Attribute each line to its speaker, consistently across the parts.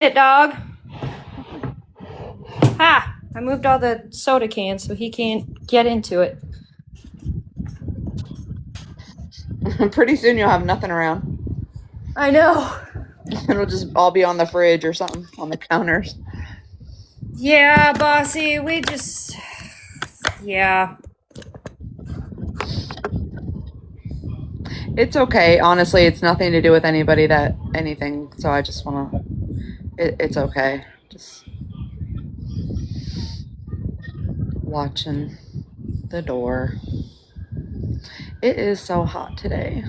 Speaker 1: It, dog. Ha! I moved all the soda cans so he can't get into it.
Speaker 2: Pretty soon you'll have nothing around.
Speaker 1: I know.
Speaker 2: It'll just all be on the fridge or something on the counters.
Speaker 1: Yeah, bossy, we just... Yeah.
Speaker 2: It's okay. Honestly, it's nothing to do with anything. So I just want to... It's okay. Just watching the door. It is so hot today.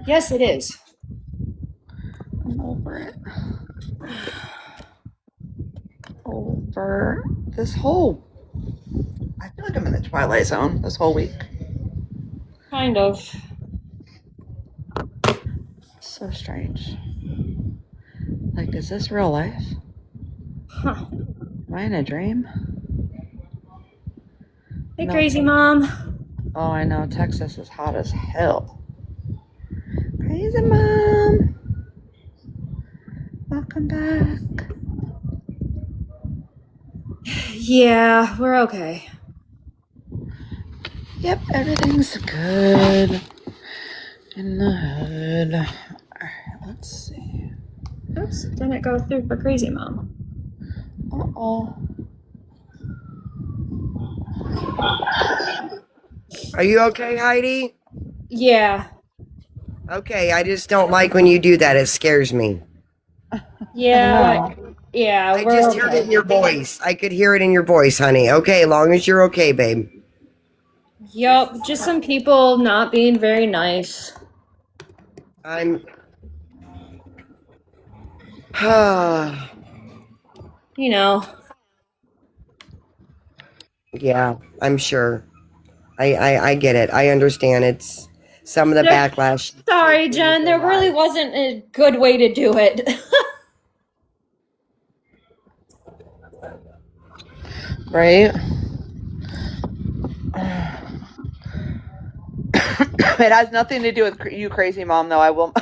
Speaker 1: Yes, it is.
Speaker 2: I'm over it. Over this whole... I feel like I'm in the Twilight Zone this whole week.
Speaker 1: Kind of.
Speaker 2: So strange. Like, is this real life?
Speaker 1: Huh.
Speaker 2: Am I in a dream?
Speaker 1: Hey,
Speaker 2: No.
Speaker 1: crazy mom.
Speaker 2: Oh, I know. Texas is hot as hell. Crazy mom. Welcome back.
Speaker 1: Yeah, we're okay.
Speaker 2: Yep, everything's good in the hood. All right, let's see.
Speaker 1: Oops, didn't go through for crazy mom.
Speaker 2: Uh-oh.
Speaker 3: Are you okay, Heidi?
Speaker 1: Yeah.
Speaker 3: Okay, I just don't like when you do that. It scares me.
Speaker 1: Yeah. Yeah,
Speaker 3: I just heard it in your voice. I could hear it in your voice, honey. Okay, as long as you're okay, babe.
Speaker 1: Yup, just some people not being very nice. You know.
Speaker 3: Yeah, I'm sure. I get it. I understand. It's some of the backlash.
Speaker 1: Sorry, Jen, there really wasn't a good way to do it.
Speaker 2: Right? It has nothing to do with you, crazy mom, though. I will.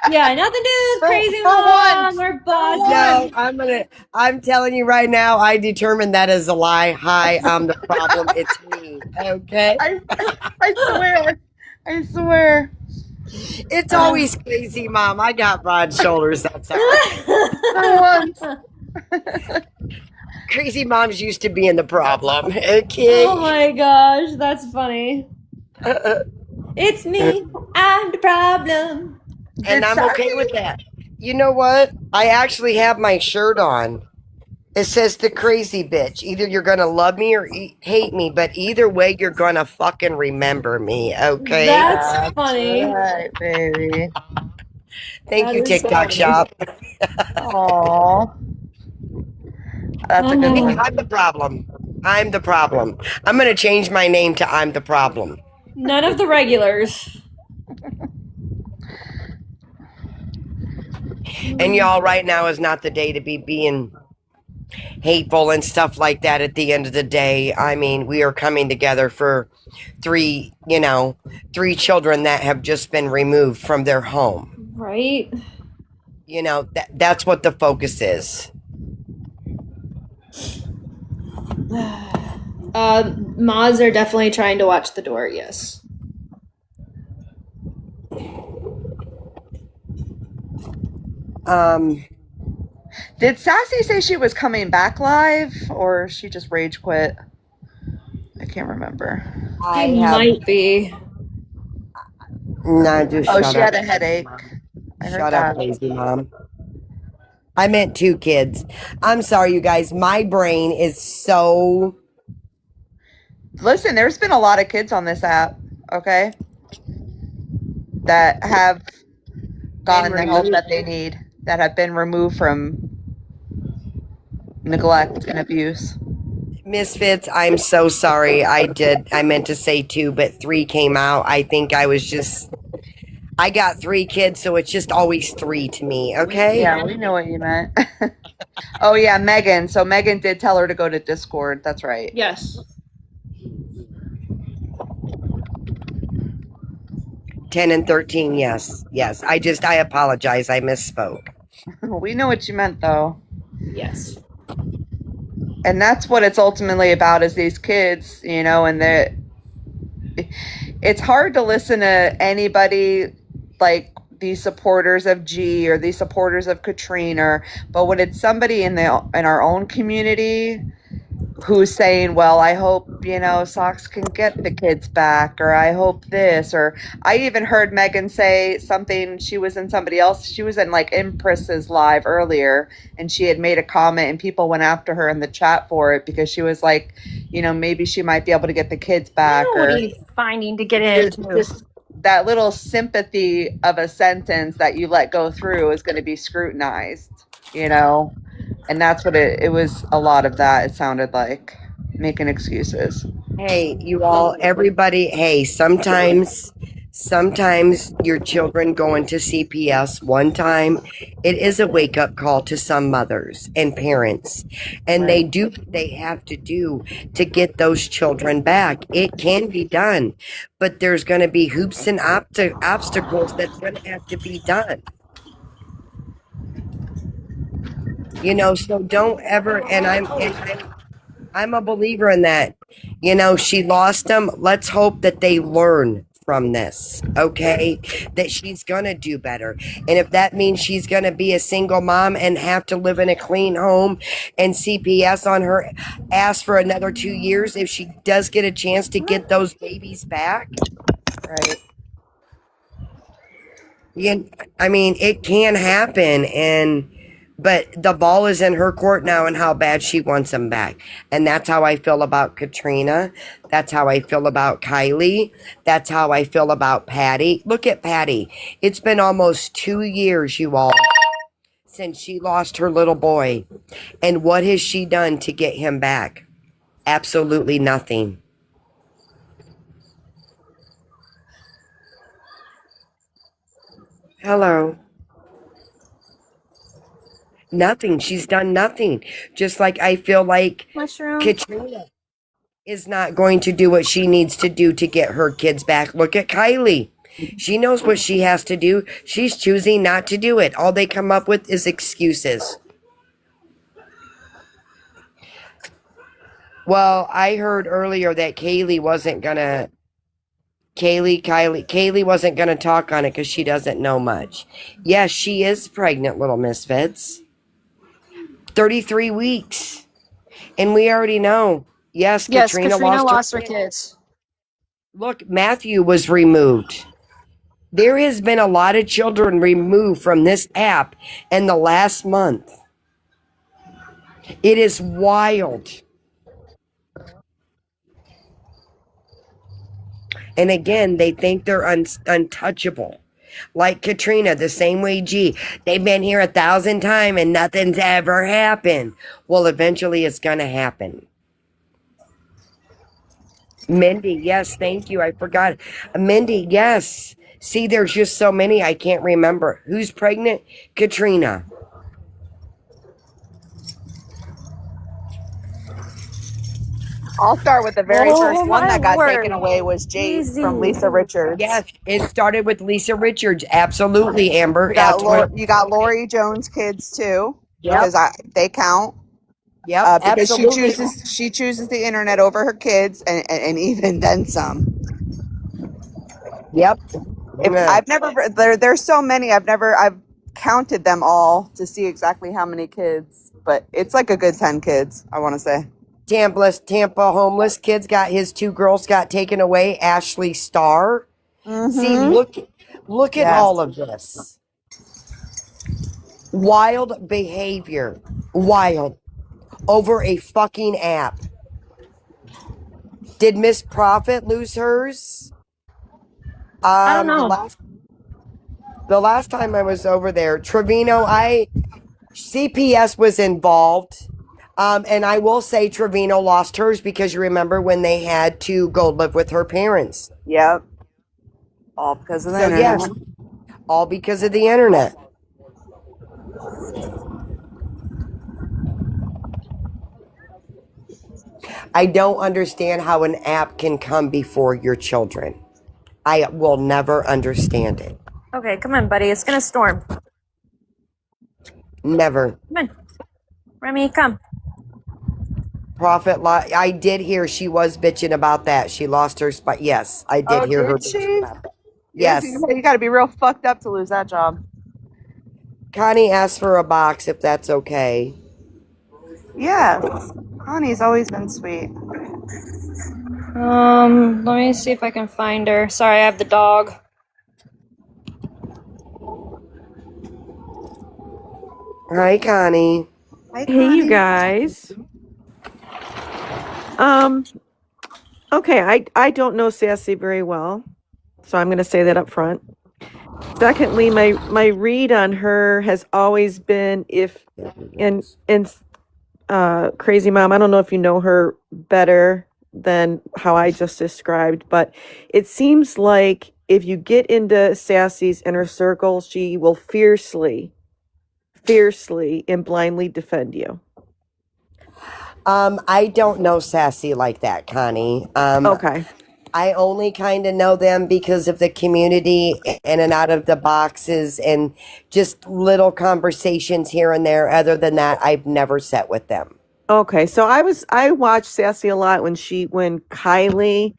Speaker 1: Yeah, nothing to do with crazy
Speaker 2: For
Speaker 1: mom
Speaker 2: once.
Speaker 1: or boss.
Speaker 3: No, I'm telling you right now, I determined that is a lie. Hi, I'm the problem. It's me. Okay?
Speaker 2: I swear.
Speaker 3: It's always crazy, Mom. I got broad shoulders. That's all.
Speaker 2: For once.
Speaker 3: Crazy moms used to be in the problem. Okay.
Speaker 1: Oh my gosh, that's funny. It's me. I'm the problem.
Speaker 3: And I'm okay with that. You know what? I actually have my shirt on. It says the crazy bitch. Either you're going to love me or hate me, but either way, you're going to fucking remember me, okay?
Speaker 1: That's funny.
Speaker 2: Right, baby.
Speaker 3: Thank you,
Speaker 1: is
Speaker 3: TikTok
Speaker 1: funny.
Speaker 3: shop.
Speaker 2: Aww. That's a good one.
Speaker 3: I'm the problem. I'm the problem. I'm going to change my name to I'm the problem.
Speaker 1: None of the regulars.
Speaker 3: And y'all, right now is not the day to be being hateful and stuff like that at the end of the day. I mean, we are coming together for three children that have just been removed from their home.
Speaker 1: Right?
Speaker 3: You know, that's what the focus is.
Speaker 1: Mods are definitely trying to watch the door, yes.
Speaker 2: Did Sassy say she was coming back live, or she just rage quit? I can't remember.
Speaker 1: Might be.
Speaker 3: No, just
Speaker 2: Oh,
Speaker 3: shut
Speaker 2: she
Speaker 3: up.
Speaker 2: had a headache. I heard
Speaker 3: Shut
Speaker 2: that.
Speaker 3: up, lazy mom. I meant 2 kids. I'm sorry, you guys. My brain is so...
Speaker 2: Listen, there's been a lot of kids on this app, okay, that have gotten the help that they need, that have been removed from neglect and abuse.
Speaker 3: Misfits, I'm so sorry. I meant to say 2, but 3 came out. I think I got 3 kids, so it's just always 3 to me, okay?
Speaker 2: Yeah, we know what you meant. Oh, yeah, Megan. So Megan did tell her to go to Discord. That's right.
Speaker 1: Yes.
Speaker 3: 10 and 13, yes. I apologize. I misspoke.
Speaker 2: We know what you meant, though.
Speaker 1: Yes.
Speaker 2: And that's what it's ultimately about, is these kids, you know, and that it's hard to listen to anybody like these supporters of G or these supporters of Katrina, but when it's somebody in our own community who's saying, well, I hope, you know, Sox can get the kids back, or I hope this, or I even heard Megan say something. She was in somebody else. She was in like Empress's live earlier, and she had made a comment, and people went after her in the chat for it because she was like, you know, maybe she might be able to get the kids back,
Speaker 1: What are
Speaker 2: or
Speaker 1: you finding to get into?
Speaker 2: just that little sympathy of a sentence that you let go through is going to be scrutinized, you know? And that's what it was, a lot of that, it sounded like, making excuses.
Speaker 3: Hey, you all, everybody, hey, sometimes your children go into CPS one time. It is a wake up call to some mothers and parents. And
Speaker 2: Right.
Speaker 3: they have to do to get those children back. It can be done, but there's going to be hoops and obstacles that's going to have to be done. You know, so don't ever, I'm a believer in that. You know, she lost them. Let's hope that they learn from this, okay? That she's gonna do better. And if that means she's gonna be a single mom and have to live in a clean home and CPS on her ass for another 2 years, if she does get a chance to get those babies back,
Speaker 2: Right.
Speaker 3: I mean, it can happen, but the ball is in her court now and how bad she wants them back. And that's how I feel about Katrina. That's how I feel about Kylie. That's how I feel about Patty. Look at Patty. It's been almost 2 years, you all, since she lost her little boy. And what has she done to get him back? Absolutely nothing. Hello. Nothing. She's done nothing. Just like I feel like
Speaker 1: Mushroom.
Speaker 3: Katrina is not going to do what she needs to do to get her kids back. Look at Kylie. She knows what she has to do. She's choosing not to do it. All they come up with is excuses. Well, I heard earlier that Kaylee wasn't gonna talk on it because she doesn't know much. Yes, she is pregnant, little misfits. 33 weeks. And we already know. Yes,
Speaker 4: Yes,
Speaker 3: Katrina
Speaker 4: Katrina
Speaker 3: lost her
Speaker 4: lost her
Speaker 3: kid.
Speaker 4: kids.
Speaker 3: Look, Matthew was removed. There has been a lot of children removed from this app in the last month. It is wild. And again, they think they're untouchable. Like Katrina, the same way G. They've been here 1,000 times and nothing's ever happened. Well, eventually it's going to happen. Mindy, yes, thank you. I forgot. Mindy, yes. See, there's just so many I can't remember. Who's pregnant? Katrina.
Speaker 2: I'll start with the very
Speaker 1: Oh,
Speaker 2: first one
Speaker 1: my
Speaker 2: that got
Speaker 1: word.
Speaker 2: taken away was Jade
Speaker 1: Easy.
Speaker 2: from Lisa Richards.
Speaker 3: Yes, it started with Lisa Richards. Absolutely, Amber. That's what.
Speaker 2: You got Lori Jones' kids too,
Speaker 3: Yep.
Speaker 2: because they count.
Speaker 3: Yep.
Speaker 2: Because
Speaker 3: Absolutely.
Speaker 2: she chooses the internet over her kids, and even then some.
Speaker 3: Yep.
Speaker 2: I've never there's so many. I've counted them all to see exactly how many kids, but it's like a good 10 kids, I want to say.
Speaker 3: Tampa homeless kids got his 2 girls got taken away. Ashley Starr. See, look at
Speaker 2: Yes.
Speaker 3: all of this. Wild behavior. Wild. Over a fucking app. Did Miss Profit lose hers?
Speaker 1: I don't know.
Speaker 3: The last time I was over there, Trevino, CPS was involved. And I will say Trevino lost hers because you remember when they had to go live with her parents.
Speaker 2: Yep. All because of the
Speaker 3: So
Speaker 2: internet.
Speaker 3: yes, all because of the internet. I don't understand how an app can come before your children. I will never understand it.
Speaker 1: Okay, come on, buddy. It's gonna storm.
Speaker 3: Never.
Speaker 1: Come on. Remy, come.
Speaker 3: I did hear she was bitching about that. She lost her spot. Yes, I did
Speaker 2: Oh,
Speaker 3: hear her
Speaker 2: did
Speaker 3: bitching
Speaker 2: she?
Speaker 3: about that.
Speaker 2: Yeah,
Speaker 3: Yes.
Speaker 2: you got to be real fucked up to lose that job.
Speaker 3: Connie asked for a box if that's okay.
Speaker 2: Yeah, Connie's always been sweet.
Speaker 1: Let me see if I can find her. Sorry, I have the dog.
Speaker 3: Hi, Connie.
Speaker 2: Hi,
Speaker 4: Hey, you
Speaker 2: Connie.
Speaker 4: guys. Okay, I don't know Sassy very well, so I'm going to say that up front. Secondly, my read on her has always been Crazy Mom, I don't know if you know her better than how I just described, but it seems like if you get into Sassy's inner circle, she will fiercely and blindly defend you.
Speaker 3: I don't know Sassy like that, Connie.
Speaker 4: Okay.
Speaker 3: I only kind of know them because of the community in and out of the boxes and just little conversations here and there. Other than that, I've never sat with them.
Speaker 4: Okay, so I watched Sassy a lot when Kylie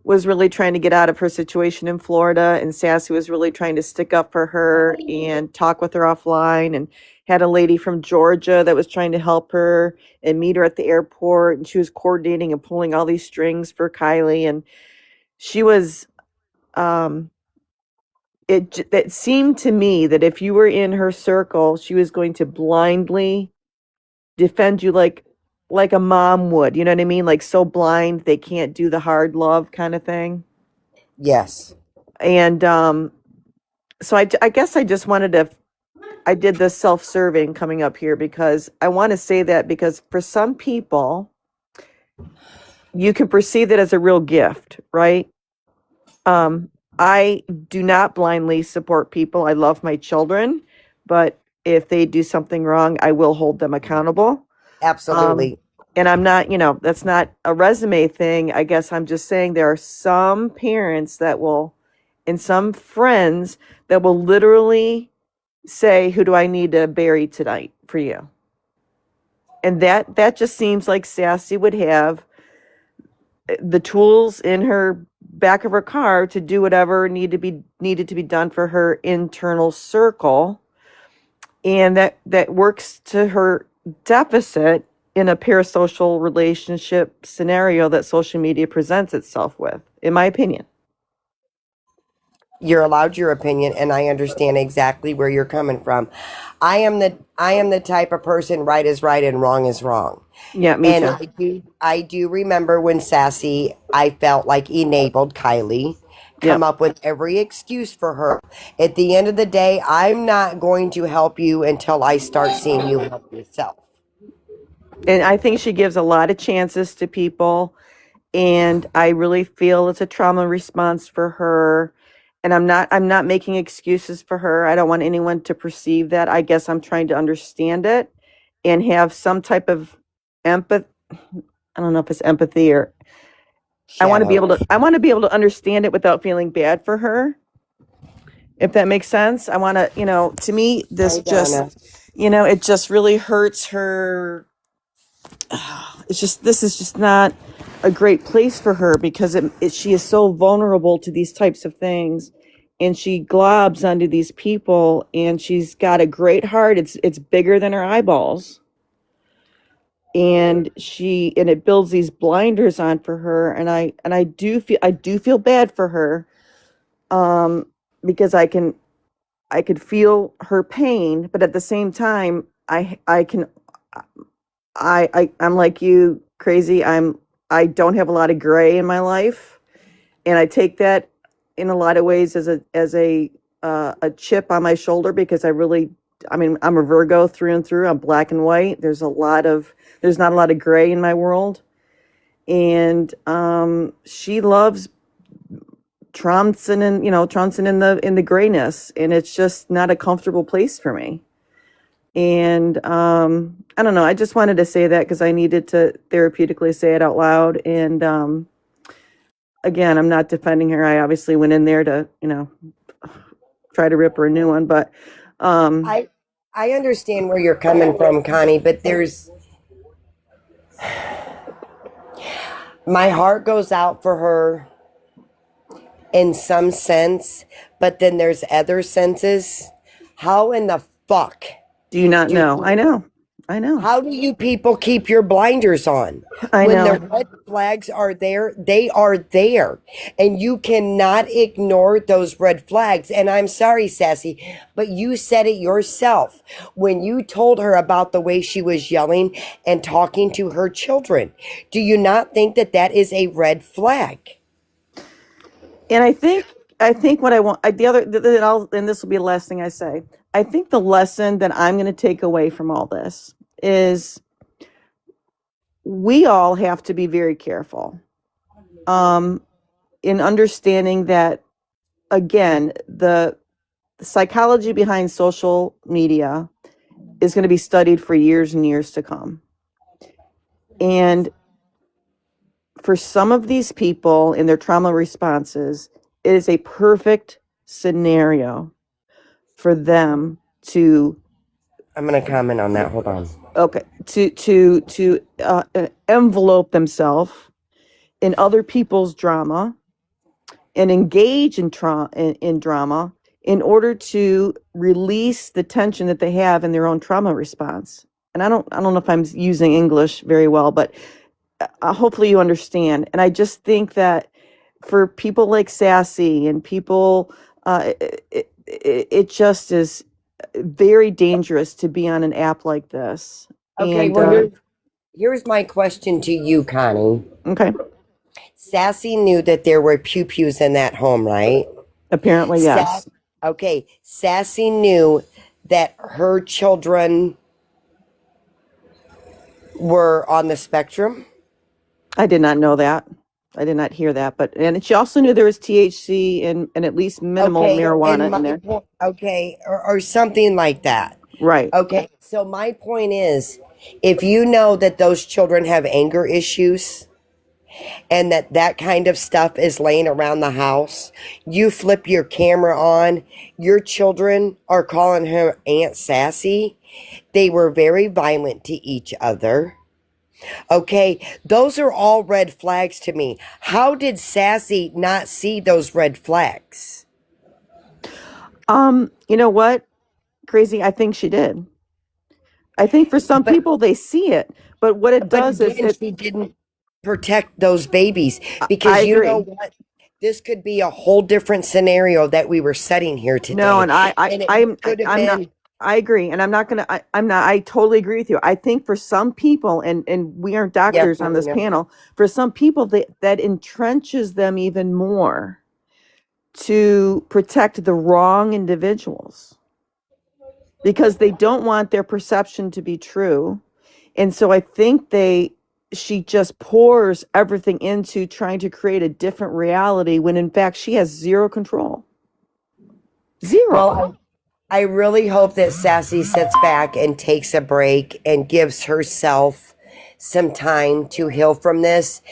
Speaker 4: was really trying to get out of her situation in Florida, and Sassy was really trying to stick up for her and talk with her offline, and had a lady from Georgia that was trying to help her and meet her at the airport, and she was coordinating and pulling all these strings for Kylie, and she was it seemed to me that if you were in her circle, she was going to blindly defend you like a mom would, you know what I mean? Like so blind they can't do the hard love kind of thing.
Speaker 3: Yes.
Speaker 4: And so I guess I just wanted to I did this self-serving coming up here because I want to say that because for some people you can perceive that as a real gift, right? I do not blindly support people. I love my children, but if they do something wrong, I will hold them accountable.
Speaker 3: Absolutely.
Speaker 4: And I'm not, that's not a resume thing. I guess I'm just saying there are some parents that will, and some friends that will literally say, "Who do I need to bury tonight for you?" And that just seems like Sassy would have the tools in her back of her car to do whatever needed to be done for her internal circle, and that works to her deficit in a parasocial relationship scenario that social media presents itself with, in my opinion.
Speaker 3: You're allowed your opinion, and I understand exactly where you're coming from. I am the type of person, right is right and wrong is wrong.
Speaker 4: Yeah, me
Speaker 3: And
Speaker 4: too.
Speaker 3: I do remember when Sassy, I felt like enabled Kylie, come
Speaker 4: Yep.
Speaker 3: up with every excuse for her. At the end of the day, I'm not going to help you until I start seeing you help yourself.
Speaker 4: And I think she gives a lot of chances to people, and I really feel it's a trauma response for her. And I'm not making excuses for her. I don't want anyone to perceive that. I guess I'm trying to understand it and have some type of empathy. I don't know if it's empathy or
Speaker 3: Shadow.
Speaker 4: I want to be able to understand it without feeling bad for her. If that makes sense. I want to, to me this
Speaker 3: Hi, Donna.
Speaker 4: it just really hurts her. This is just not a great place for her because she is so vulnerable to these types of things, and she globs onto these people, and she's got a great heart. It's bigger than her eyeballs, and it builds these blinders on for her, and I do feel bad for her, because I could feel her pain, but at the same time I can I'm like you, crazy. I don't have a lot of gray in my life, and I take that in a lot of ways as a chip on my shoulder because I mean, I'm a Virgo through and through. I'm black and white. There's not a lot of gray in my world, and she loves trouncing in the grayness, and it's just not a comfortable place for me. And I don't know. I just wanted to say that because I needed to therapeutically say it out loud. And again, I'm not defending her. I obviously went in there to, try to rip her a new one. But
Speaker 3: I I understand where you're coming from, Connie, but my heart goes out for her in some sense, but then there's other senses. How in the fuck
Speaker 4: Do you not
Speaker 3: do
Speaker 4: know? I know.
Speaker 3: how do you people keep your blinders on?
Speaker 4: I
Speaker 3: When the
Speaker 4: know.
Speaker 3: red flags are there, they are there. And you cannot ignore those red flags. And I'm sorry, Sassy, but you said it yourself when you told her about the way she was yelling and talking to her children. Do you not think that that is a red flag?
Speaker 4: And I think what I want the other then I'll and this will be the last thing I say. I think the lesson that I'm going to take away from all this is we all have to be very careful in understanding that, again, the psychology behind social media is going to be studied for years and years to come. And for some of these people in their trauma responses, it is a perfect scenario for them to
Speaker 3: I'm going to comment on that. Hold on.
Speaker 4: envelope themselves in other people's drama and engage in drama in order to release the tension that they have in their own trauma response. And I don't know if I'm using English very well, but hopefully you understand. And I just think that for people like Sassy and people, it just is very dangerous to be on an app like this.
Speaker 3: Okay,
Speaker 4: And
Speaker 3: well, here's my question to you, Connie.
Speaker 4: okay,
Speaker 3: Sassy knew that there were pew-pews in that home, right?
Speaker 4: apparently yes.
Speaker 3: Okay, Sassy knew that her children were on the spectrum.
Speaker 4: I did not know that. I did not hear that. But and she also knew there was THC and at least minimal
Speaker 3: Okay,
Speaker 4: marijuana
Speaker 3: and
Speaker 4: in
Speaker 3: my
Speaker 4: there.
Speaker 3: point, okay, or something like that.
Speaker 4: Right.
Speaker 3: Okay, so my point is, if you know that those children have anger issues and that kind of stuff is laying around the house, you flip your camera on, your children are calling her Aunt Sassy. They were very violent to each other. Okay, those are all red flags to me. How did Sassy not see those red flags?
Speaker 4: You know what? Crazy, I think she did. I think for some
Speaker 3: But
Speaker 4: people they see it, but what it
Speaker 3: but
Speaker 4: does is
Speaker 3: again,
Speaker 4: it
Speaker 3: she didn't protect those babies
Speaker 4: I
Speaker 3: because you know
Speaker 4: agree.
Speaker 3: what? This could be a whole different scenario that we were setting here
Speaker 4: No,
Speaker 3: today,
Speaker 4: and
Speaker 3: and it could have
Speaker 4: I'm not
Speaker 3: been.
Speaker 4: I agree. And I'm not gonna I'm not I totally agree with you. I think for some people, and we aren't
Speaker 3: Yes,
Speaker 4: doctors
Speaker 3: I
Speaker 4: on this
Speaker 3: know.
Speaker 4: panel, for some people that entrenches them even more to protect the wrong individuals because they don't want their perception to be true. And so I think she just pours everything into trying to create a different reality when in fact she has zero control. Zero.
Speaker 3: Well, I really hope that Sassy sits back and takes a break and gives herself some time to heal from this.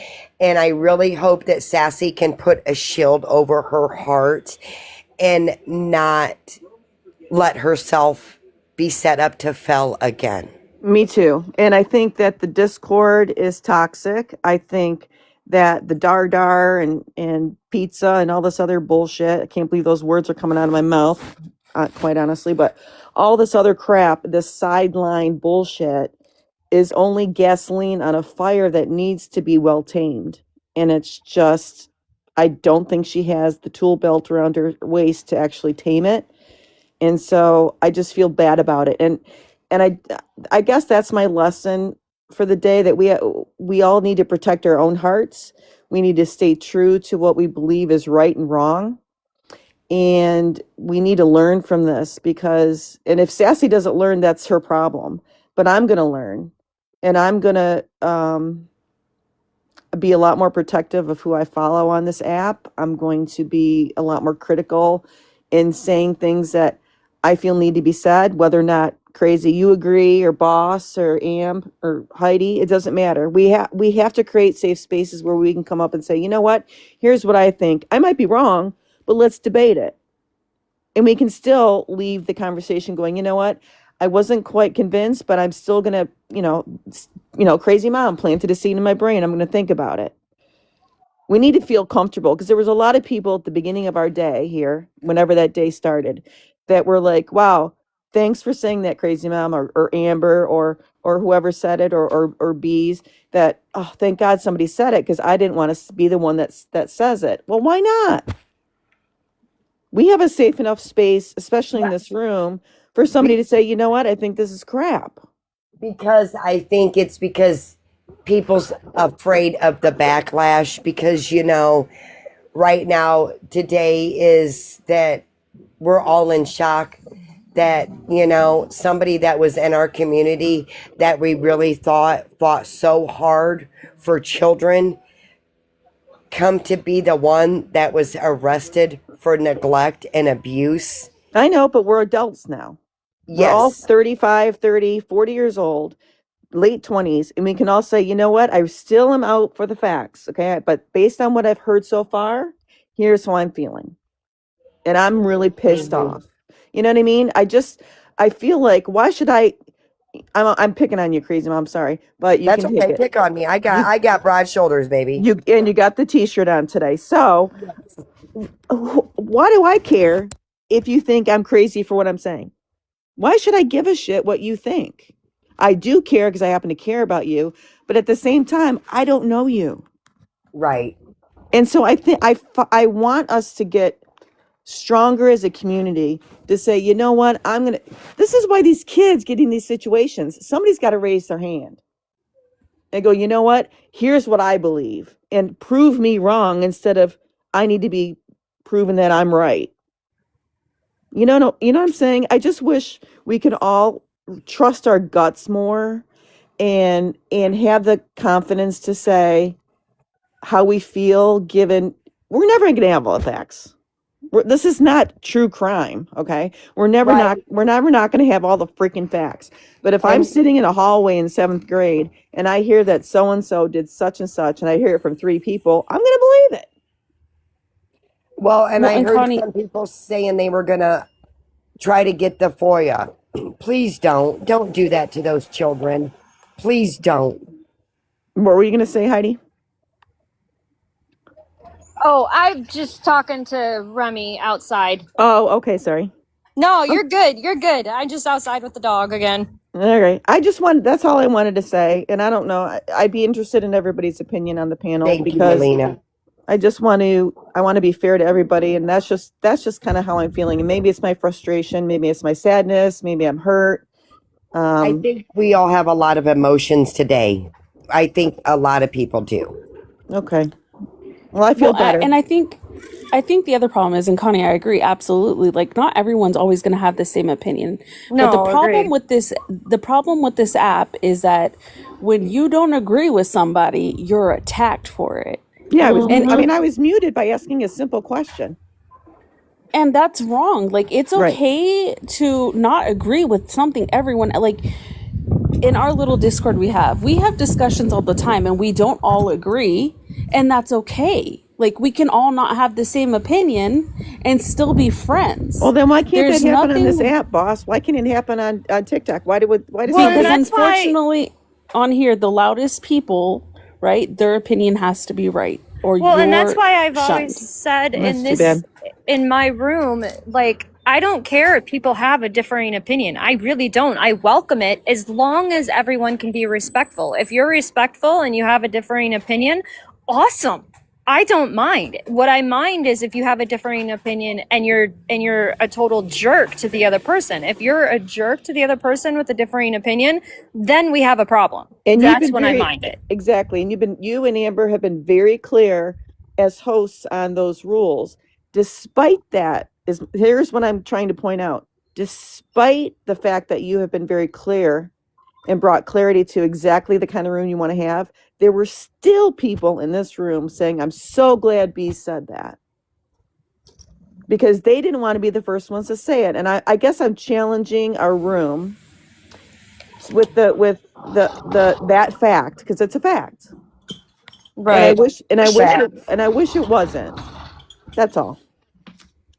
Speaker 3: And I really hope that Sassy can put a shield over her heart and not let herself be set up to fail again.
Speaker 4: Me too. And I think that the discord is toxic. I think that the dar and pizza and all this other bullshit, I can't believe those words are coming out of my mouth, quite honestly, but all this other crap, this sideline bullshit is only gasoline on a fire that needs to be well tamed. And it's just, I don't think she has the tool belt around her waist to actually tame it. And so I just feel bad about it. And I guess that's my lesson for the day, that we all need to protect our own hearts. We need to stay true to what we believe is right and wrong. And we need to learn from this because, and if Sassy doesn't learn, that's her problem. But I'm going to learn, and I'm going to be a lot more protective of who I follow on this app. I'm going to be a lot more critical in saying things that I feel need to be said, whether or not crazy you agree, or boss or Am or Heidi, it doesn't matter. We have to create safe spaces where we can come up and say, you know what, here's what I think. I might be wrong, but let's debate it. And we can still leave the conversation going, you know what, I wasn't quite convinced, but I'm still gonna, crazy mom planted a seed in my brain. I'm gonna think about it. We need to feel comfortable because there was a lot of people at the beginning of our day here, whenever that day started, that were like, wow, thanks for saying that, crazy mom, or Amber, or whoever said it, or Bees, that, oh, thank God somebody said it, because I didn't want to be the one that says it. Well, why not? We have a safe enough space, especially in this room, for somebody to say, you know what, I think this is crap.
Speaker 3: Because I think it's because people's afraid of the backlash, because right now, today, is that we're all in shock that somebody that was in our community that we really thought fought so hard for children come to be the one that was arrested for neglect and abuse.
Speaker 4: I know, but we're adults now. We're all
Speaker 3: Yes.
Speaker 4: 35, 30, 40 years old, late 20s, and we can all say, you know what, I still am out for the facts, okay? But based on what I've heard so far, here's how I'm feeling. And I'm really pissed off. You know what I mean? I feel like, why should I'm picking on you, crazy mom, sorry, but you
Speaker 3: That's
Speaker 4: can
Speaker 3: okay.
Speaker 4: take it.
Speaker 3: Pick on me. I got broad shoulders, baby.
Speaker 4: You got the t-shirt on today. So why do I care if you think I'm crazy for what I'm saying? Why should I give a shit what you think? I do care because I happen to care about you, but at the same time, I don't know you.
Speaker 3: Right.
Speaker 4: And so I think I want us to get stronger as a community to say, you know what, this is why these kids get in these situations. Somebody's got to raise their hand and go, you know what, here's what I believe, and prove me wrong instead of I need to be proven that I'm right. You know what I'm saying? I just wish we could all trust our guts more and have the confidence to say how we feel, given we're never going to have all the facts. This is not true crime, okay? We're never not going to have all the freaking facts. But if I'm sitting in a hallway in 7th grade and I hear that so and so did such and such, and I hear it from 3 people, I'm going to believe it.
Speaker 3: Well, and I heard
Speaker 1: Connie,
Speaker 3: some people saying they were gonna try to get the FOIA. Please don't do that to those children. Please don't.
Speaker 4: What were you going to say, Heidi?
Speaker 5: Oh, I'm just talking to Remy outside.
Speaker 4: Oh, okay, sorry.
Speaker 5: No, you're good. You're good. I'm just outside with the dog again.
Speaker 4: All right. That's all I wanted to say. And I don't know. I'd be interested in everybody's opinion on the panel.
Speaker 3: Thank
Speaker 4: because
Speaker 3: you, Melina.
Speaker 4: I want to be fair to everybody. And that's just kind of how I'm feeling. And maybe it's my frustration. Maybe it's my sadness. Maybe I'm hurt.
Speaker 3: I think we all have a lot of emotions today. I think a lot of people do.
Speaker 4: Okay. Well, I feel better.
Speaker 1: And I think the other problem is, and Connie, I agree absolutely. Like, not everyone's always going to have the same opinion.
Speaker 5: No,
Speaker 1: but the
Speaker 5: agreed.
Speaker 1: problem with this app is that when you don't agree with somebody, you're attacked for it.
Speaker 4: Yeah, I was muted by asking a simple question.
Speaker 1: And that's wrong. Like, it's okay to not agree with something everyone, like, in our little Discord we have discussions all the time, and we don't all agree, and that's okay. Like, we can all not have the same opinion and still be friends.
Speaker 4: Well, then why can't that happen on this app, boss? Why can't it happen on TikTok? Why does
Speaker 1: because unfortunately on here, the loudest people, right, their opinion has to be right.
Speaker 5: And that's why I've
Speaker 1: shunned.
Speaker 5: always said in my room, like, I don't care if people have a differing opinion. I really don't. I welcome it as long as everyone can be respectful. If you're respectful and you have a differing opinion, awesome. I don't mind. What I mind is if you have a differing opinion and you're a total jerk to the other person. If you're a jerk to the other person with a differing opinion, then we have a problem. And that's when I mind it.
Speaker 4: Exactly. And you and Amber have been very clear as hosts on those rules. Despite that, here's what I'm trying to point out. Despite the fact that you have been very clear and brought clarity to exactly the kind of room you want to have, there were still people in this room saying, I'm so glad B said that. Because they didn't want to be the first ones to say it. And I guess I'm challenging our room with that fact, because it's a fact.
Speaker 5: Right.
Speaker 4: And I wish it wasn't. That's all.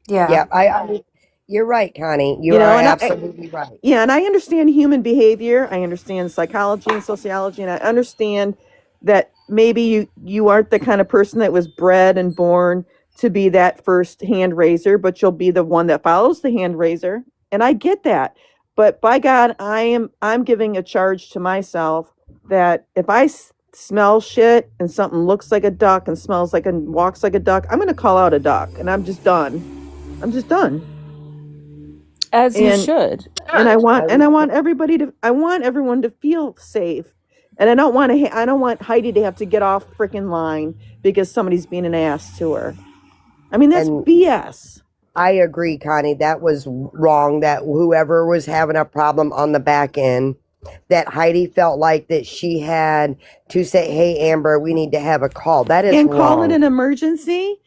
Speaker 5: Yeah.
Speaker 3: Yeah, You're right, Connie. You are absolutely right.
Speaker 4: Yeah, and I understand human behavior. I understand psychology and sociology, and I understand that maybe you aren't the kind of person that was bred and born to be that first hand raiser, but you'll be the one that follows the hand raiser. And I get that. But by God, I'm giving a charge to myself that if I smell shit and something looks like a duck and smells like and walks like a duck, I'm going to call out a duck, and I'm just done.
Speaker 1: As you should.
Speaker 4: And I want everyone to feel safe. And I don't want Heidi to have to get off freaking line because somebody's being an ass to her. I mean, that's BS.
Speaker 3: I agree, Connie. That was wrong. That whoever was having a problem on the back end, that Heidi felt like that she had to say, "Hey, Amber, we need to have a call." That is
Speaker 4: and
Speaker 3: wrong.
Speaker 4: Call it an emergency.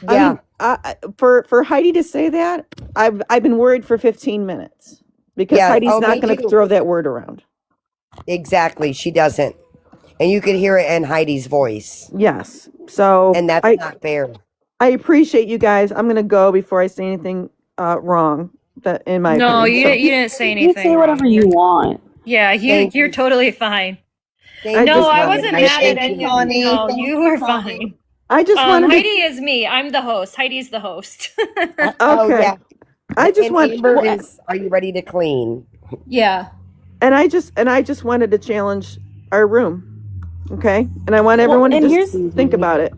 Speaker 3: Yeah.
Speaker 4: I mean, for Heidi to say that, I've been worried for 15 minutes because Heidi's not going to throw that word around.
Speaker 3: Exactly, she doesn't, and you can hear it in Heidi's voice.
Speaker 4: Yes, so
Speaker 3: and that's not fair.
Speaker 4: I appreciate you guys. I'm going to go before I say anything wrong. That in my
Speaker 5: no,
Speaker 4: opinion.
Speaker 5: you didn't say anything.
Speaker 1: You say whatever you want.
Speaker 5: Yeah, you're totally fine.
Speaker 3: I
Speaker 5: wasn't mad at any of you. No, you were fine.
Speaker 4: I just wanted
Speaker 5: Heidi is me. I'm the host. Heidi's the host.
Speaker 4: Okay.
Speaker 3: Yeah.
Speaker 4: I just want.
Speaker 3: Amber are you ready to clean?
Speaker 5: Yeah.
Speaker 4: And I just wanted to challenge our room. Okay, and I want everyone to just think about it.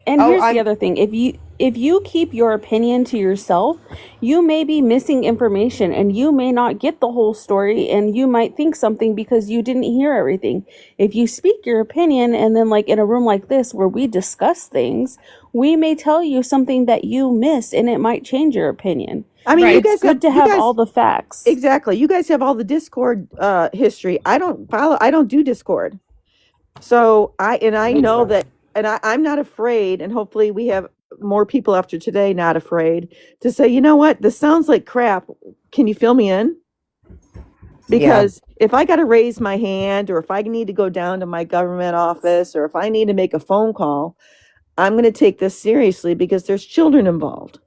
Speaker 1: And here's the other thing: if you keep your opinion to yourself, you may be missing information, and you may not get the whole story, and you might think something because you didn't hear everything. If you speak your opinion, and then like in a room like this where we discuss things, we may tell you something that you missed, and it might change your opinion.
Speaker 4: I mean, you guys
Speaker 1: it's good to have all the facts.
Speaker 4: Exactly. You guys have all the Discord history. I don't do Discord. So I know that, and I'm not afraid, and hopefully we have more people after today not afraid to say, you know what, this sounds like crap. Can you fill me in? Because if I got to raise my hand, or if I need to go down to my government office, or if I need to make a phone call, I'm going to take this seriously because there's children involved.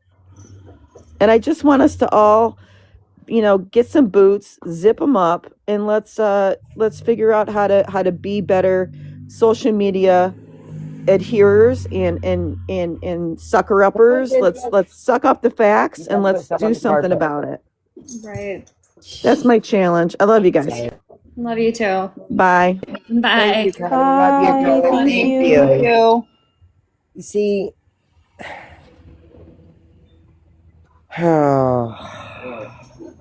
Speaker 4: And I just want us to all, get some boots, zip them up, and let's figure out how to be better social media adherers and sucker uppers. Let's suck up the facts and let's do something about it.
Speaker 5: Right.
Speaker 4: That's my challenge. I love you guys.
Speaker 5: Love you too.
Speaker 4: Bye.
Speaker 5: Bye.
Speaker 3: Thank you. Thank you. You see,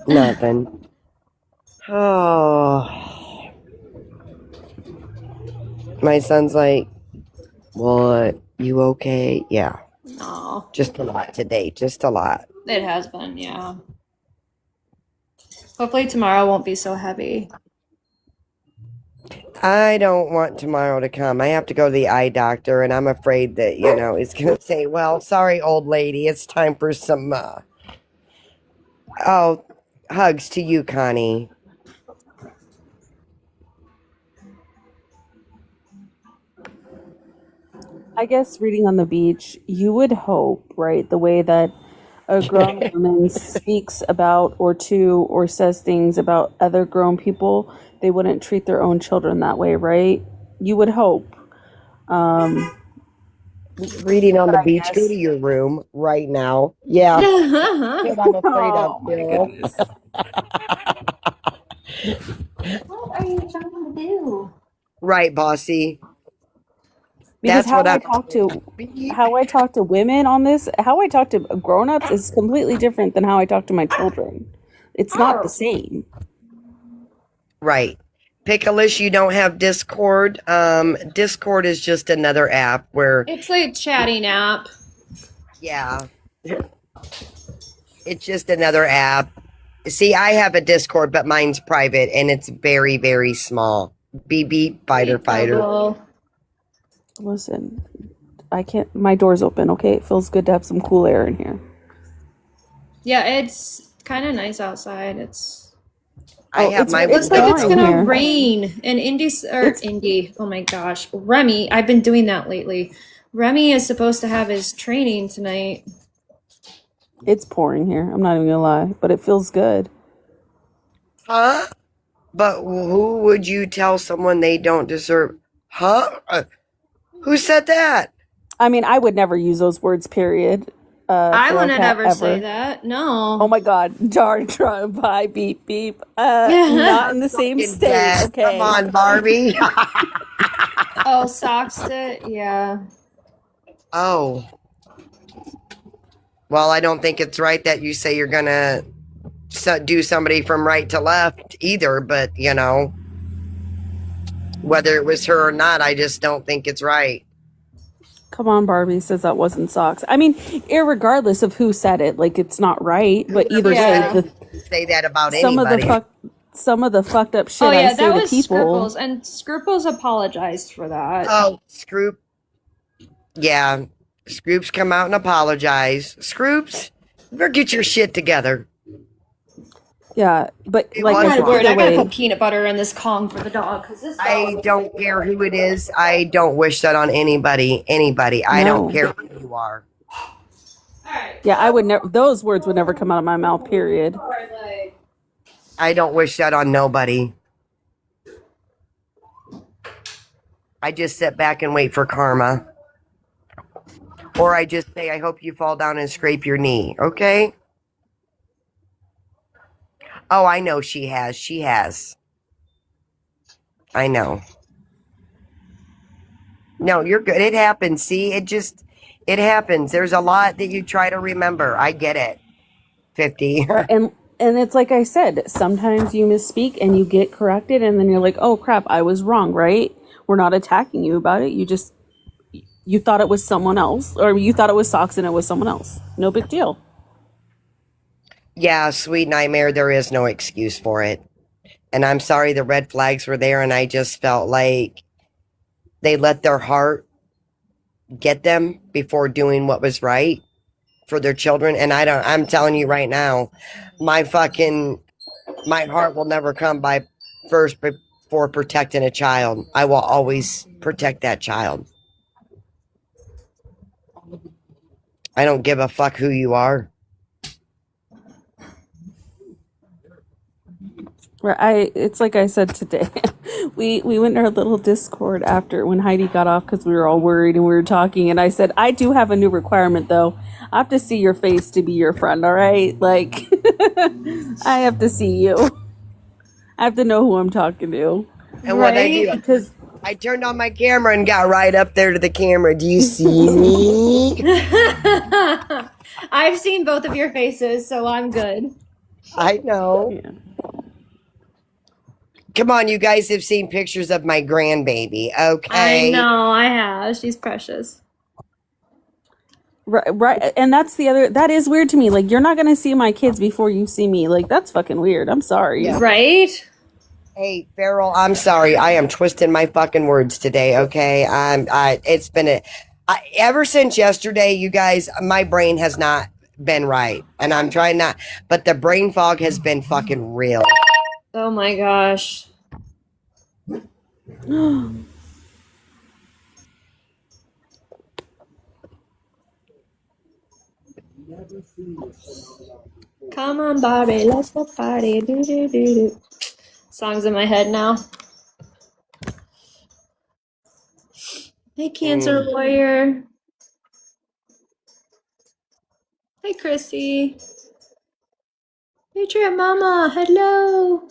Speaker 3: nothing. My son's like, "What? You okay?" Yeah.
Speaker 5: No.
Speaker 3: Just a lot today. Just a lot.
Speaker 5: It has been, yeah. Hopefully tomorrow won't be so heavy.
Speaker 3: I don't want tomorrow to come. I have to go to the eye doctor, and I'm afraid that, he's going to say, "Well, sorry, old lady, it's time for some, hugs to you, Connie."
Speaker 1: I guess reading on the beach, you would hope, right, the way that a grown woman speaks about or says things about other grown people, they wouldn't treat their own children that way, right? You would hope.
Speaker 3: Reading on the beach, go to your room right now. Yeah. I'm afraid
Speaker 1: Oh my goodness.
Speaker 5: What are you trying to do?
Speaker 3: Right, bossy.
Speaker 1: Because how I talk to women on this, how I talk to grown-ups is completely different than how I talk to my children. It's not the same.
Speaker 3: Right. Pickleish, you don't have Discord. Discord is just another app where
Speaker 5: it's like a chatting app.
Speaker 3: Yeah. It's just another app. See, I have a Discord, but mine's private and it's very, very small. BB fighter.
Speaker 1: Listen, I can't. My door's open. Okay, it feels good to have some cool air in here.
Speaker 5: Yeah, it's kind of nice outside. It's
Speaker 3: like it's
Speaker 5: gonna rain. And Indy. Oh my gosh, Remy. I've been doing that lately. Remy is supposed to have his training tonight.
Speaker 1: It's pouring here. I'm not even gonna lie, but it feels good.
Speaker 3: Huh? But who would you tell someone they don't deserve? Huh? Who said that?
Speaker 1: I mean, I would never use those words, period.
Speaker 5: I
Speaker 1: Feral
Speaker 5: wouldn't
Speaker 1: cat
Speaker 5: ever say
Speaker 1: ever.
Speaker 5: that.
Speaker 1: Oh
Speaker 5: No.
Speaker 1: my god, darn Trump, bye, beep, beep. Not in the same
Speaker 3: Fucking
Speaker 1: state,
Speaker 3: dead.
Speaker 1: okay?
Speaker 3: Come on, Barbie.
Speaker 5: Oh, socks it? Yeah.
Speaker 3: Oh. Well, I don't think it's right that you say you're gonna do somebody from right to left either, but whether it was her or not, I just don't think it's right.
Speaker 1: Come on, Barbie says that wasn't socks. I mean, irregardless of who said it, like it's not right. But either way,
Speaker 5: Yeah.
Speaker 3: Say that about
Speaker 1: some of the
Speaker 3: anybody.
Speaker 1: fucked up shit
Speaker 5: Oh
Speaker 1: I
Speaker 5: yeah,
Speaker 1: say
Speaker 5: that
Speaker 1: to
Speaker 5: was
Speaker 1: people.
Speaker 5: Scruples, and Scruples apologized for that.
Speaker 3: Oh, Scroop. Yeah. Scroops come out and apologize. Scroops, better get your shit together.
Speaker 1: Yeah, but
Speaker 3: It
Speaker 1: like
Speaker 3: was
Speaker 1: I
Speaker 5: My
Speaker 1: said,
Speaker 5: word, I
Speaker 1: either
Speaker 5: gotta
Speaker 1: way,
Speaker 5: put peanut butter in this Kong for the dog because this dog.
Speaker 3: I don't care who it is. I don't wish that on anybody. I don't
Speaker 1: No.
Speaker 3: care who you are.
Speaker 1: yeah, I would never. Those words would never come out of my mouth. Period.
Speaker 3: I don't wish that on nobody. I just sit back and wait for karma. Or I just say, I hope you fall down and scrape your knee. Okay? Oh, I know she has. She has. I know. No, you're good. It happens. See, it happens. There's a lot that you try to remember. I get it. 50.
Speaker 1: And it's like I said, sometimes you misspeak and you get corrected, and then you're like, oh crap, I was wrong, right? We're not attacking you about it. You thought it was someone else, or you thought it was socks and it was someone else. No big deal.
Speaker 3: Yeah, sweet nightmare. There is no excuse for it. And I'm sorry the red flags were there, and I just felt like they let their heart get them before doing what was right for their children. And I'm telling you right now, my heart will never come by first before protecting a child. I will always protect that child. I don't give a fuck who you are.
Speaker 1: It's like I said today. We went in our little Discord after when Heidi got off because we were all worried and we were talking, and I said, I do have a new requirement though. I have to see your face to be your friend, all right? Like I have to see you. I have to know who I'm talking to.
Speaker 3: And what I do,
Speaker 1: Because
Speaker 3: I turned on my camera and got right up there to the camera. Do you see me?
Speaker 5: I've seen both of your faces, so I'm good.
Speaker 3: I know.
Speaker 1: yeah.
Speaker 3: Come on, you guys have seen pictures of my grandbaby, okay?
Speaker 5: I know, I have. She's precious.
Speaker 1: Right, and that is weird to me. Like, you're not gonna see my kids before you see me. Like, that's fucking weird. I'm sorry.
Speaker 3: Yeah.
Speaker 5: Right?
Speaker 3: Hey, Farrell, I'm sorry. I am twisting my fucking words today, okay? It's been ever since yesterday, you guys, my brain has not been right. And I'm trying not, but the brain fog has been fucking real.
Speaker 5: Oh my gosh. Come on, Barbie, let's go party. Do, do, do, do. Song's in my head now. Hey, Cancer Warrior. Hey, Chrissy. Hey, Trip Mama. Hello.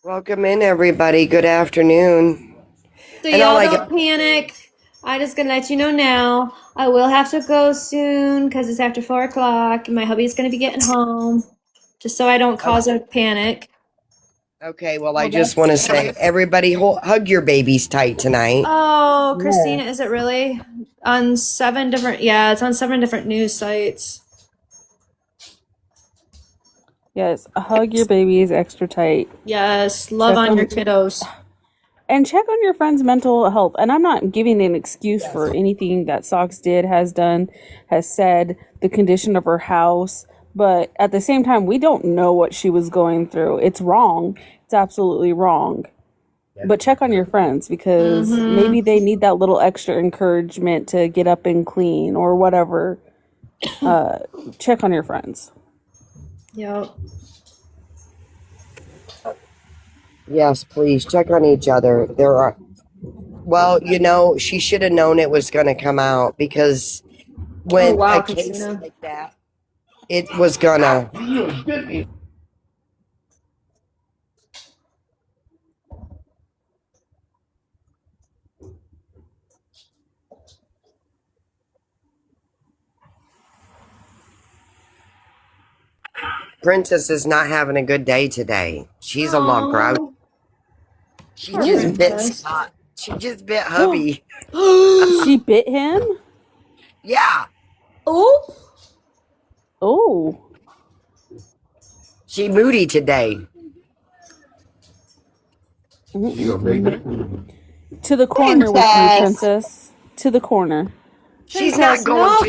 Speaker 3: Welcome in, everybody. Good afternoon.
Speaker 5: So
Speaker 3: And
Speaker 5: y'all
Speaker 3: all I
Speaker 5: don't panic. I just gonna let you know now. I will have to go soon because it's after 4 o'clock and my hubby's gonna be getting home. Just so I don't cause a panic.
Speaker 3: Okay, well, I just want to say, everybody, hug your babies tight tonight.
Speaker 5: Oh, Christina, is it really? On 7 different, yeah, it's on 7 different news sites.
Speaker 1: Yes, hug your babies extra tight.
Speaker 5: Yes, love
Speaker 1: Check
Speaker 5: on your kiddos.
Speaker 1: And check on your friend's mental health. And I'm not giving an excuse for anything that Socks did, has done, has said, the condition of her house. But at the same time, we don't know what she was going through. It's wrong. It's absolutely wrong. But check on your friends because maybe they need that little extra encouragement to get up and clean or whatever. check on your friends.
Speaker 5: Yep.
Speaker 3: Yes, please check on each other. Well, she should have known it was going to come out, because when a case
Speaker 5: Christina.
Speaker 3: like that, it was gonna. Princess is not having a good day today. She's a lot grouchy. She just bit Scott. She just bit hubby.
Speaker 1: She bit him?
Speaker 3: Yeah.
Speaker 5: Oh.
Speaker 1: Oh.
Speaker 3: She moody today.
Speaker 1: To the corner with me, princess. To the corner.
Speaker 3: She's not going to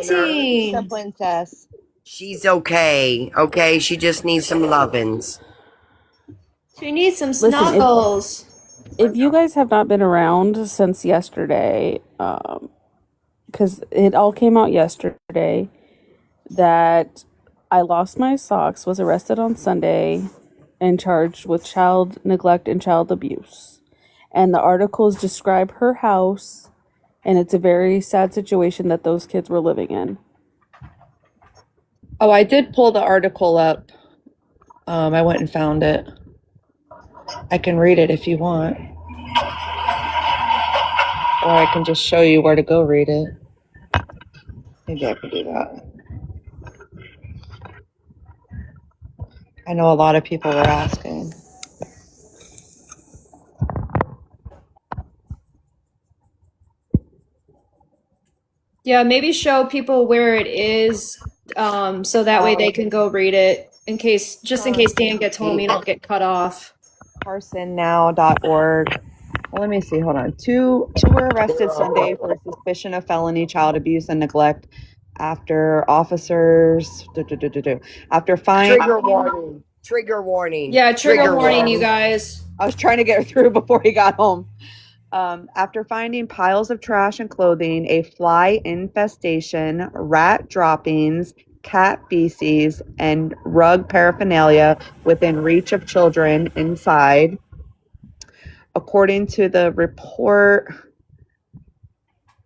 Speaker 2: She's a
Speaker 3: the corner.
Speaker 2: princess.
Speaker 3: She's okay. Okay, she just needs some lovin's.
Speaker 5: She needs some snuggles.
Speaker 1: If you guys have not been around since yesterday, because it all came out yesterday that I lost my socks, was arrested on Sunday, and charged with child neglect and child abuse. And the articles describe her house, and it's a very sad situation that those kids were living in.
Speaker 2: Oh, I did pull the article up. I went and found it. I can read it if you want. Or I can just show you where to go read it. Maybe I could do that. I know a lot of people were asking.
Speaker 5: Yeah, maybe show people where it is, so that way they can go read it in case Dan gets home, you don't get cut off.
Speaker 2: carsonnow.org. Well, let me see. Hold on. Two were arrested Sunday for suspicion of felony child abuse and neglect after officers after finding.
Speaker 3: Trigger warning.
Speaker 5: Yeah, trigger warning, you guys.
Speaker 2: I was trying to get through before he got home. After finding piles of trash and clothing, a fly infestation, rat droppings, cat feces, and rug paraphernalia within reach of children inside. According to the report,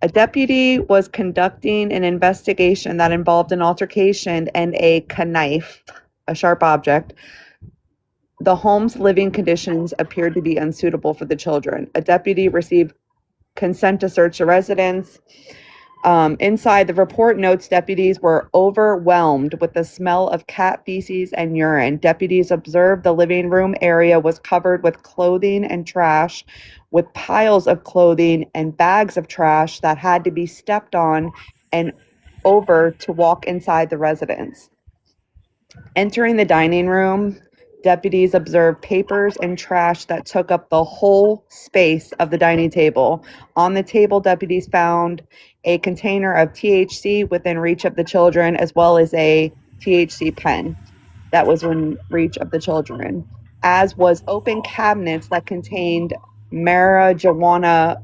Speaker 2: a deputy was conducting an investigation that involved an altercation and a knife, a sharp object. The home's living conditions appeared to be unsuitable for the children. A deputy received consent to search the residence. Inside, the report notes deputies were overwhelmed with the smell of cat feces and urine. Deputies observed the living room area was covered with clothing and trash, with piles of clothing and bags of trash that had to be stepped on and over to walk inside the residence. Entering the dining room, deputies observed papers and trash that took up the whole space of the dining table. On the table, deputies found a container of THC within reach of the children, as well as a THC pen that was within reach of the children, as was open cabinets that contained marijuana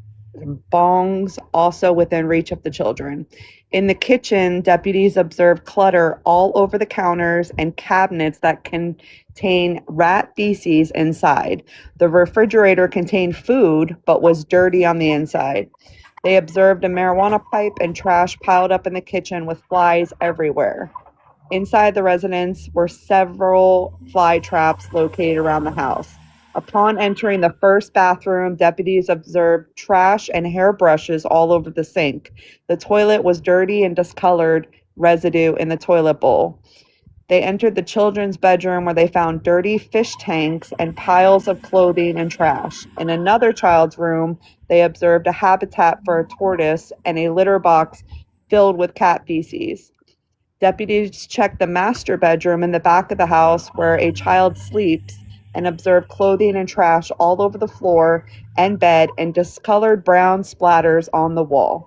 Speaker 2: bongs, also within reach of the children. In the kitchen, deputies observed clutter all over the counters and cabinets that contain rat feces inside. The refrigerator contained food, but was dirty on the inside. They observed a marijuana pipe and trash piled up in the kitchen with flies everywhere. Inside the residence were several fly traps located around the house. Upon entering the first bathroom, deputies observed trash and hairbrushes all over the sink. The toilet was dirty and discolored residue in the toilet bowl. They entered the children's bedroom, where they found dirty fish tanks and piles of clothing and trash. In another child's room, they observed a habitat for a tortoise and a litter box filled with cat feces. Deputies checked the master bedroom in the back of the house, where a child sleeps, and observed clothing and trash all over the floor and bed and discolored brown splatters on the wall.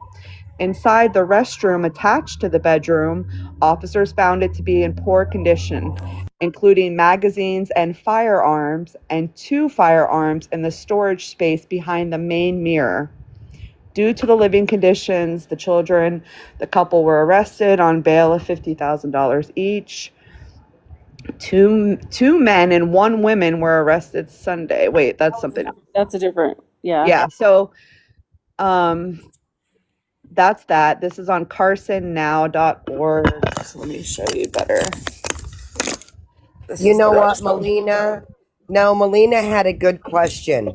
Speaker 2: Inside the restroom attached to the bedroom, officers found it to be in poor condition, including magazines and firearms, and 2 firearms in the storage space behind the main mirror. due to the living conditions, the couple were arrested on bail of $50,000 each. Two men and one woman were arrested Sunday. Wait, that's something else.
Speaker 1: That's a different, yeah.
Speaker 2: Yeah, so that's that. This is on carsonnow.org. So let me show you better.
Speaker 3: You know what, Melina? No, Melina had a good question.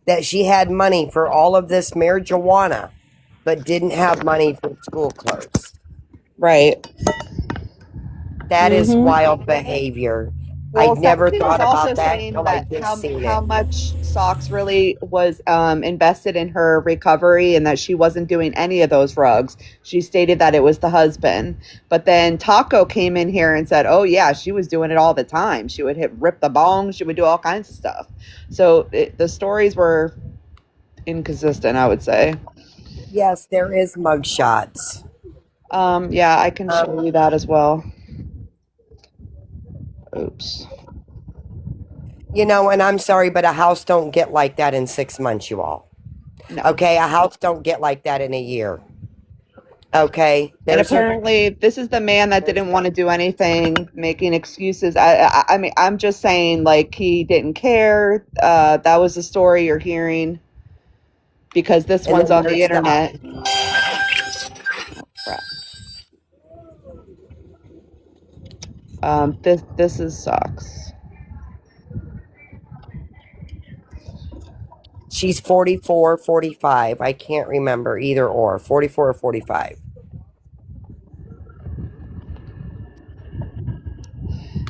Speaker 3: That she had money for all of this marijuana, but didn't have money for school clothes.
Speaker 2: Right.
Speaker 3: That is wild behavior.
Speaker 2: Well,
Speaker 3: I never
Speaker 2: somebody
Speaker 3: thought
Speaker 2: was also
Speaker 3: about that
Speaker 2: saying
Speaker 3: until I
Speaker 2: that
Speaker 3: just seen
Speaker 2: how
Speaker 3: it.
Speaker 2: much Socks really was invested in her recovery and that she wasn't doing any of those drugs. She stated that it was the husband. But then Taco came in here and said, oh, yeah, she was doing it all the time. She would rip the bong. She would do all kinds of stuff. So the stories were inconsistent, I would say.
Speaker 3: Yes, there is mugshots.
Speaker 2: Yeah, I can show you that as well. Oops.
Speaker 3: You know, and I'm sorry, but a house don't get like that in 6 months, you all.
Speaker 2: No.
Speaker 3: Okay, a house don't get like that in a year. Okay.
Speaker 2: And apparently, this is the man that didn't want to do anything, making excuses. I mean, I'm just saying, like, he didn't care. That was the story you're hearing because this
Speaker 3: And
Speaker 2: one's
Speaker 3: then
Speaker 2: on the
Speaker 3: there's
Speaker 2: internet. Oh, crap. This is Socks.
Speaker 3: She's 44, 45. I can't remember either or. 44 or 45.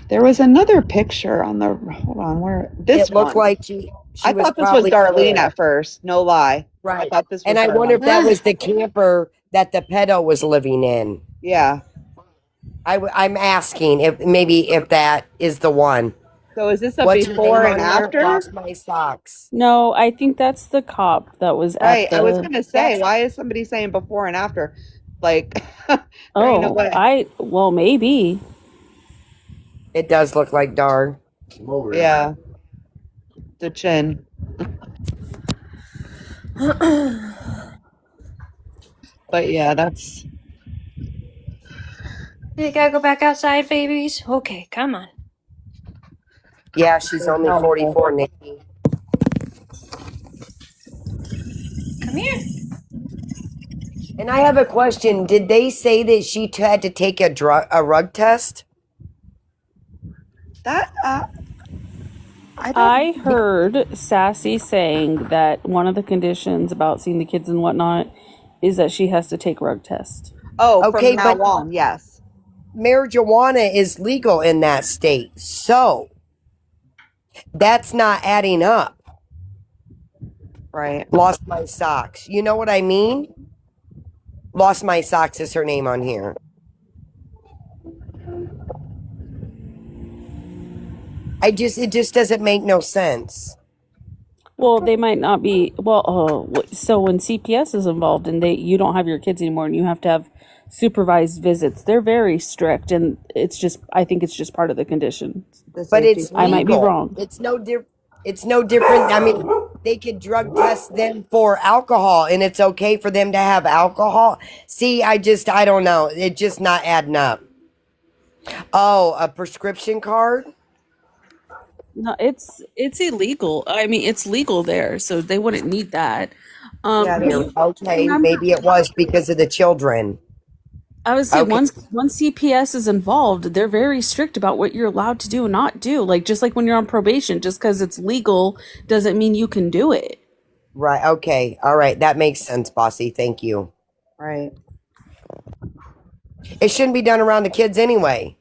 Speaker 2: There was another picture on the. Hold on, where this
Speaker 3: It looked
Speaker 2: one?
Speaker 3: like she
Speaker 2: I
Speaker 3: was
Speaker 2: thought this was
Speaker 3: probably
Speaker 2: Darlene
Speaker 3: poor.
Speaker 2: at first. No lie.
Speaker 3: Right.
Speaker 2: I thought this was
Speaker 3: And I wonder if
Speaker 2: Darlene.
Speaker 3: that was the camper that the pedo was living in.
Speaker 2: Yeah.
Speaker 3: I'm asking if that is the one.
Speaker 2: So is this a
Speaker 3: What's her
Speaker 2: before
Speaker 3: name
Speaker 2: and
Speaker 3: on there?
Speaker 2: after?
Speaker 3: Lost my socks.
Speaker 1: No, I think that's the cop that was
Speaker 2: Right.
Speaker 1: at the.
Speaker 2: I was gonna say, why is somebody saying before and after? Like, there ain't no way.
Speaker 1: Well, maybe.
Speaker 3: It does look like Dar.
Speaker 2: Yeah. The chin. But yeah, that's.
Speaker 5: You gotta go back outside, babies. Okay, come on.
Speaker 3: Yeah, she's only 44, Nikki.
Speaker 5: Come here.
Speaker 3: And I have a question. Did they say that she had to take a rug test?
Speaker 2: That
Speaker 1: I heard Sassy saying that one of the conditions about seeing the kids and whatnot is that she has to take rug test.
Speaker 2: Oh,
Speaker 3: okay,
Speaker 2: from now
Speaker 3: but
Speaker 2: on, yes.
Speaker 3: Marijuana is legal in that state, so that's not adding up.
Speaker 2: Right.
Speaker 3: Lost my socks. You know what I mean? Lost my socks is her name on here. It just doesn't make no sense.
Speaker 1: Well, they might not be. Well, so when CPS is involved and you don't have your kids anymore and you have to have supervised visits, they're very strict, and I think it's just part of the conditions.
Speaker 3: But it's legal.
Speaker 1: I might be wrong.
Speaker 3: It's no different. I mean, they could drug test them for alcohol, and it's okay for them to have alcohol. See, I don't know. It's just not adding up. Oh, a prescription card?
Speaker 1: No, it's illegal. I mean, it's legal there, so they wouldn't need that.
Speaker 3: Okay, maybe it was because of the children.
Speaker 1: I would say once CPS is involved, they're very strict about what you're allowed to do and not do. Like just like when you're on probation, just because it's legal doesn't mean you can do it.
Speaker 3: Right. Okay. All right. That makes sense, Bossy. Thank you.
Speaker 2: Right.
Speaker 3: It shouldn't be done around the kids anyway.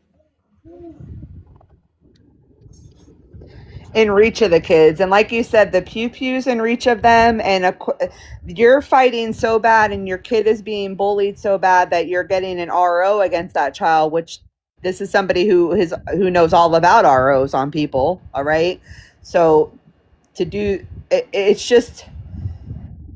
Speaker 2: In reach of the kids, and like you said, the pew-pews in reach of them, and you're fighting so bad and your kid is being bullied so bad that you're getting an RO against that child, which this is somebody who knows all about ROs on people. All right, so to do it's just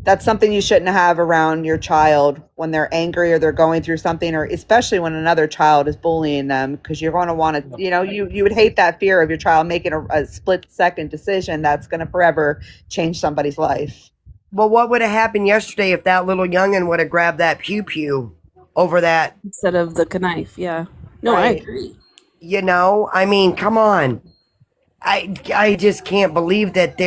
Speaker 2: that's something you shouldn't have around your child when they're angry or they're going through something, or especially when another child is bullying them, because you're going to want to, you would hate that fear of your child making a split second decision that's going to forever change somebody's life.
Speaker 3: Well, what would have happened yesterday if that little youngin would have grabbed that pew over that?
Speaker 1: Instead of the knife, yeah. No, I
Speaker 2: Right.
Speaker 1: agree.
Speaker 3: You know, I mean, come on. I just can't believe that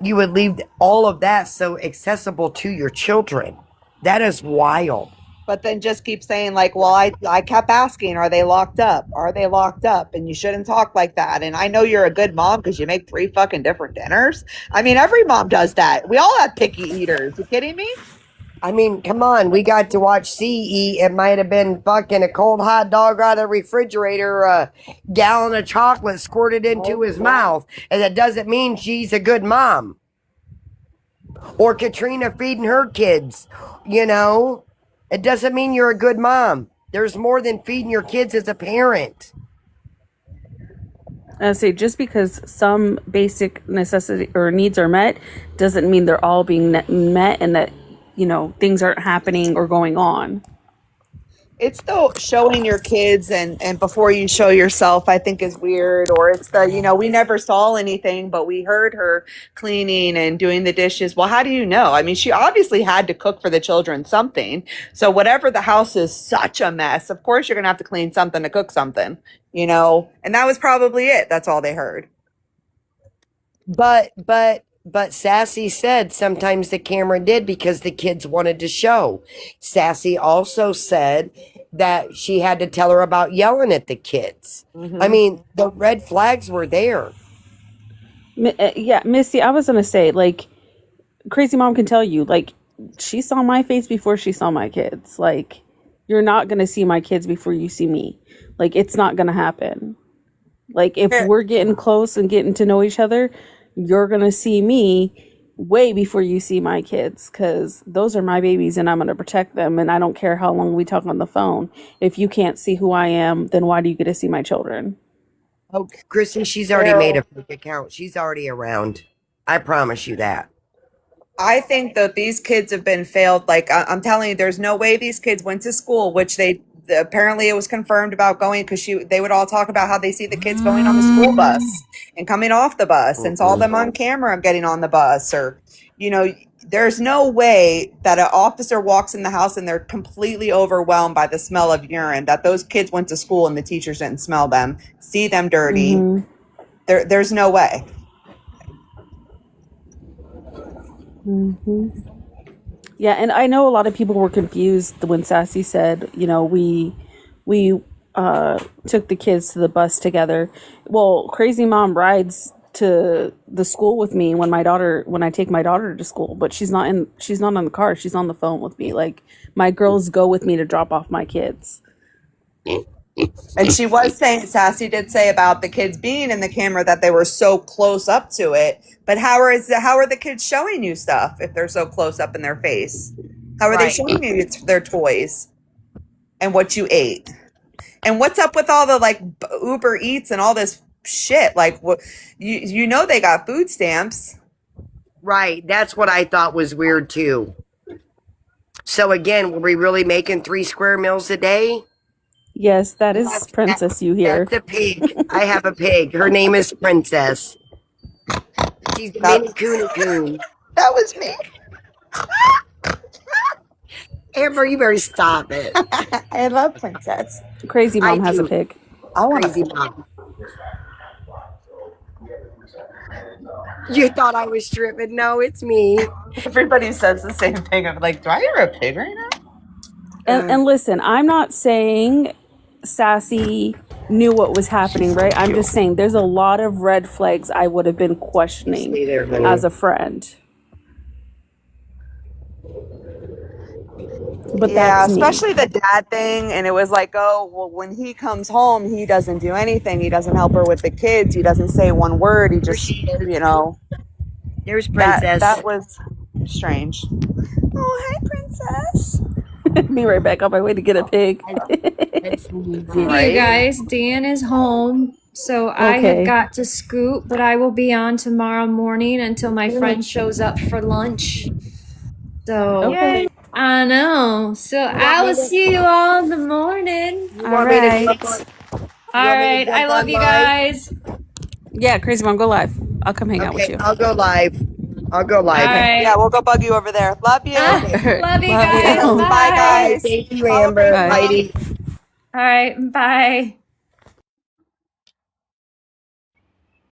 Speaker 3: you would leave all of that so accessible to your children. That is wild.
Speaker 2: But then just keep saying like, well, I kept asking, are they locked up? Are they locked up? And you shouldn't talk like that. And I know you're a good mom because you make 3 fucking different dinners. I mean, every mom does that. We all have picky eaters. You kidding me?
Speaker 3: I mean, come on. We got to watch CE. It might have been fucking a cold hot dog out of the refrigerator, a gallon of chocolate squirted into his mouth. And that doesn't mean she's a good mom. Or Katrina feeding her kids, you know? It doesn't mean you're a good mom. There's more than feeding your kids as a parent.
Speaker 1: I say just because some basic necessity or needs are met doesn't mean they're all being met and that, you know, things aren't happening or going on.
Speaker 2: It's the showing your kids and before you show yourself, I think is weird. Or it's the, you know, we never saw anything, but we heard her cleaning and doing the dishes. Well, how do you know? I mean, she obviously had to cook for the children something. So whatever the house is such a mess, of course you're going to have to clean something to cook something, you know? And that was probably it. That's all they heard.
Speaker 3: But Sassy said sometimes the camera did because the kids wanted to show. Sassy also said that she had to tell her about yelling at the kids. I mean, the red flags were there.
Speaker 1: Yeah, Missy, I was going to say, like, Crazy Mom can tell you, like, she saw my face before she saw my kids. Like, you're not going to see my kids before you see me. Like, it's not going to happen. Like, if we're getting close and getting to know each other, you're going to see me way before you see my kids because those are my babies and I'm going to protect them. And I don't care how long we talk on the phone. If you can't see who I am, then why do you get to see my children?
Speaker 3: Oh, Kristen, she's already made a fake account. She's already around. I promise you that.
Speaker 2: I think that these kids have been failed. Like I'm telling you, there's no way these kids went to school, which apparently it was confirmed about going because they would all talk about how they see the kids going on the school bus and coming off the bus and saw them on camera getting on the bus or, you know, there's no way that an officer walks in the house and they're completely overwhelmed by the smell of urine, that those kids went to school and the teachers didn't smell them, see them dirty. There's no way.
Speaker 1: Yeah, and I know a lot of people were confused when Sassy said, you know, we took the kids to the bus together. Well, Crazy Mom rides to the school with me when I take my daughter to school, but she's not on the car. She's on the phone with me. Like my girls go with me to drop off my kids.
Speaker 2: And she was saying, Sassy did say about the kids being in the camera that they were so close up to it. But how are the kids showing you stuff if they're so close up in their face? How are they showing you their toys and what you ate? And what's up with all the like Uber Eats and all this shit? Like, you know they got food stamps.
Speaker 3: Right. That's what I thought was weird too. So again, were we really making 3 square meals a day?
Speaker 1: Yes, that is Princess you hear.
Speaker 3: That's a pig. I have a pig. Her name is Princess. She's a mini coon.
Speaker 2: That was me.
Speaker 3: Amber, you better stop it.
Speaker 2: I love Princess.
Speaker 1: Crazy Mom has a pig.
Speaker 2: I want
Speaker 3: Crazy Mom. You thought I was tripping. No, it's me.
Speaker 2: Everybody says the same thing. I'm like, do I hear a pig right now?
Speaker 1: And listen, I'm not saying Sassy knew what was happening, right? I'm just saying there's a lot of red flags I would have been questioning as a friend. But
Speaker 2: yeah,
Speaker 1: that's
Speaker 2: especially the dad thing. And it was like, oh, well, when he comes home, he doesn't do anything. He doesn't help her with the kids. He doesn't say one word. He just, you know.
Speaker 3: There's Princess.
Speaker 2: That was strange. Oh, hi, Princess.
Speaker 1: Be right back on my way to get a pig.
Speaker 5: Hey, you guys, Dan is home. So I have got to scoot, but I will be on tomorrow morning until my friend shows up for lunch. So I know. So I will see you all in the morning.
Speaker 1: All right.
Speaker 5: All right. I love you guys.
Speaker 1: Yeah, Crazy Mom, go live. I'll come hang out with you.
Speaker 3: I'll go live. I'll go
Speaker 5: All
Speaker 3: live.
Speaker 5: right.
Speaker 2: Yeah, we'll go bug you over there. Love you.
Speaker 5: Love you
Speaker 1: Love
Speaker 5: guys.
Speaker 1: you.
Speaker 5: Bye.
Speaker 2: Bye, guys.
Speaker 3: Thank you, Amber.
Speaker 1: Bye.
Speaker 3: Heidi.
Speaker 5: All right. Bye.